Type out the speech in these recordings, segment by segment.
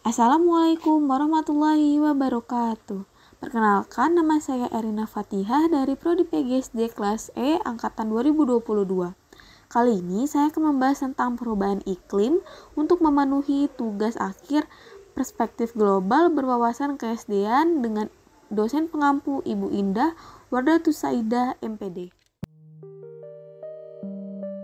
Assalamualaikum warahmatullahi wabarakatuh. Perkenalkan, nama saya Erina Fatihah dari Prodi PGSD kelas E angkatan 2022. Kali ini saya akan membahas tentang perubahan iklim untuk memenuhi tugas akhir perspektif global berwawasan keSD-an dengan dosen pengampu Ibu Indah Wardatus Saidah MPD.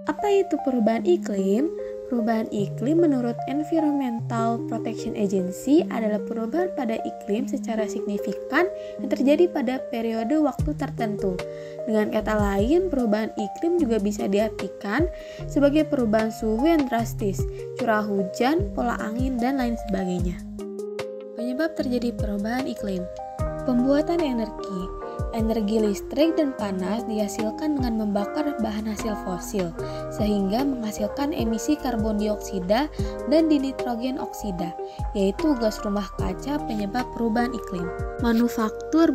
Apa itu perubahan iklim? Perubahan iklim menurut Environmental Protection Agency adalah perubahan pada iklim secara signifikan yang terjadi pada periode waktu tertentu. Dengan kata lain, perubahan iklim juga bisa diartikan sebagai perubahan suhu yang drastis, curah hujan, pola angin, dan lain sebagainya. Penyebab terjadi perubahan iklim: pembuatan energi listrik dan panas dihasilkan dengan membakar bahan hasil fosil, sehingga menghasilkan emisi karbon dioksida dan dinitrogen oksida, yaitu gas rumah kaca penyebab perubahan iklim. Manufaktur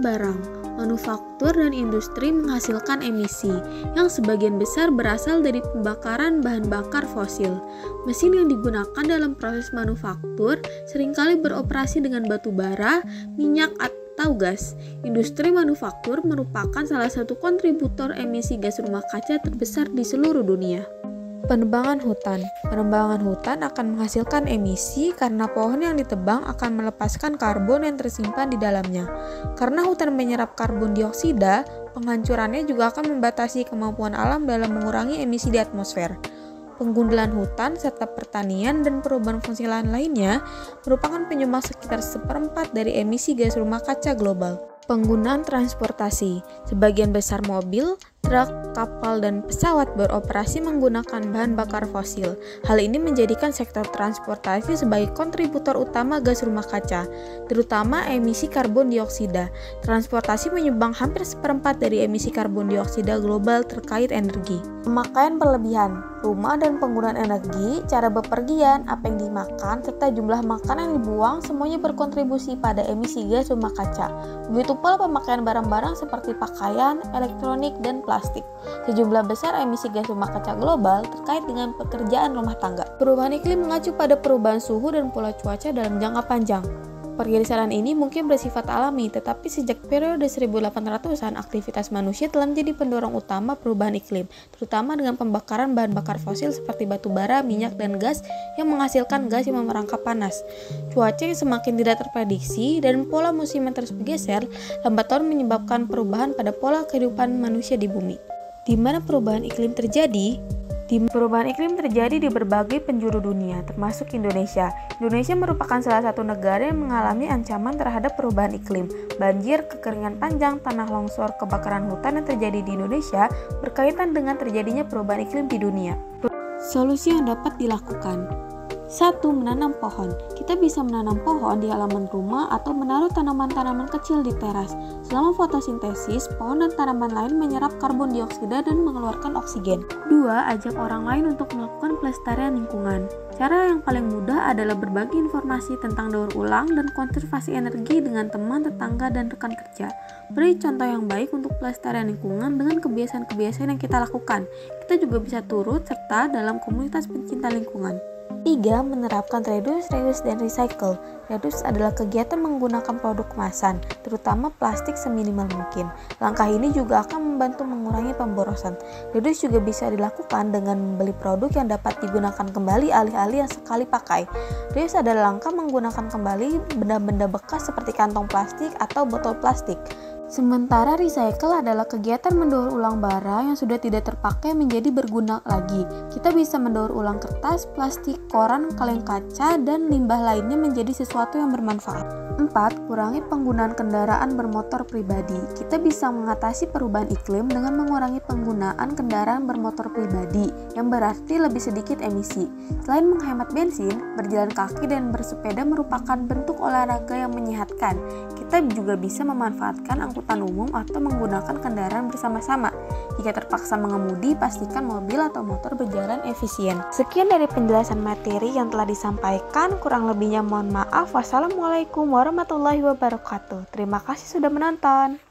dan industri menghasilkan emisi, yang sebagian besar berasal dari pembakaran bahan bakar fosil. Mesin yang digunakan dalam proses manufaktur seringkali beroperasi dengan batu bara, minyak, atau gas. Industri manufaktur merupakan salah satu kontributor emisi gas rumah kaca terbesar di seluruh dunia. Penebangan hutan akan menghasilkan emisi karena pohon yang ditebang akan melepaskan karbon yang tersimpan di dalamnya. Karena hutan menyerap karbon dioksida, penghancurannya juga akan membatasi kemampuan alam dalam mengurangi emisi di atmosfer. Penggundulan hutan serta pertanian dan perubahan fungsi lahan lainnya merupakan penyumbang sekitar 1/4 dari emisi gas rumah kaca global. Penggunaan transportasi: sebagian besar mobil, truk, kapal, dan pesawat beroperasi menggunakan bahan bakar fosil. Hal ini menjadikan sektor transportasi sebagai kontributor utama gas rumah kaca, terutama emisi karbon dioksida. Transportasi menyumbang hampir 1/4 dari emisi karbon dioksida global terkait energi. Pemakaian berlebihan: rumah dan penggunaan energi, cara bepergian, apa yang dimakan, serta jumlah makanan yang dibuang semuanya berkontribusi pada emisi gas rumah kaca. Begitu pula pemakaian barang-barang seperti pakaian, elektronik, dan plastik. Sejumlah besar emisi gas rumah kaca global terkait dengan pekerjaan rumah tangga. Perubahan iklim mengacu pada perubahan suhu dan pola cuaca dalam jangka panjang. Pergeseran ini mungkin bersifat alami, tetapi sejak periode 1800-an, aktivitas manusia telah menjadi pendorong utama perubahan iklim, terutama dengan pembakaran bahan bakar fosil seperti batu bara, minyak, dan gas yang menghasilkan gas yang merangkap panas. Cuaca yang semakin tidak terprediksi dan pola musim yang terus bergeser lambat laun menyebabkan perubahan pada pola kehidupan manusia di bumi. Di mana perubahan iklim terjadi? Perubahan iklim terjadi di berbagai penjuru dunia, termasuk Indonesia. Indonesia merupakan salah satu negara yang mengalami ancaman terhadap perubahan iklim. Banjir, kekeringan panjang, tanah longsor, kebakaran hutan yang terjadi di Indonesia berkaitan dengan terjadinya perubahan iklim di dunia. Solusi yang dapat dilakukan: 1. Menanam pohon. Kita bisa menanam pohon di halaman rumah atau menaruh tanaman-tanaman kecil di teras. Selama fotosintesis, pohon dan tanaman lain menyerap karbon dioksida dan mengeluarkan oksigen. 2. Ajak orang lain untuk melakukan pelestarian lingkungan. Cara yang paling mudah adalah berbagi informasi tentang daur ulang dan konservasi energi dengan teman, tetangga, dan rekan kerja. Beri contoh yang baik untuk pelestarian lingkungan dengan kebiasaan-kebiasaan yang kita lakukan. Kita juga bisa turut serta dalam komunitas pencinta lingkungan. 3. Menerapkan reduce, dan recycle. Reduce adalah kegiatan menggunakan produk kemasan, terutama plastik seminimal mungkin. Langkah ini juga akan membantu mengurangi pemborosan. Reduce juga bisa dilakukan dengan membeli produk yang dapat digunakan kembali alih-alih yang sekali pakai. Reuse adalah langkah menggunakan kembali benda-benda bekas seperti kantong plastik atau botol plastik. Sementara recycle adalah kegiatan mendaur ulang barang yang sudah tidak terpakai menjadi berguna lagi. Kita bisa mendaur ulang kertas, plastik, koran, kaleng kaca, dan limbah lainnya menjadi sesuatu yang bermanfaat. 4. Kurangi penggunaan kendaraan bermotor pribadi. Kita bisa mengatasi perubahan iklim dengan mengurangi penggunaan kendaraan bermotor pribadi, yang berarti lebih sedikit emisi. Selain menghemat bensin, berjalan kaki dan bersepeda merupakan bentuk olahraga yang menyehatkan. Kita juga bisa memanfaatkan angkutan umum atau menggunakan kendaraan bersama-sama. Jika terpaksa mengemudi, pastikan mobil atau motor berjalan efisien. Sekian dari penjelasan materi yang telah disampaikan, kurang lebihnya mohon maaf. Wassalamualaikum warahmatullahi wabarakatuh. Terima kasih sudah menonton.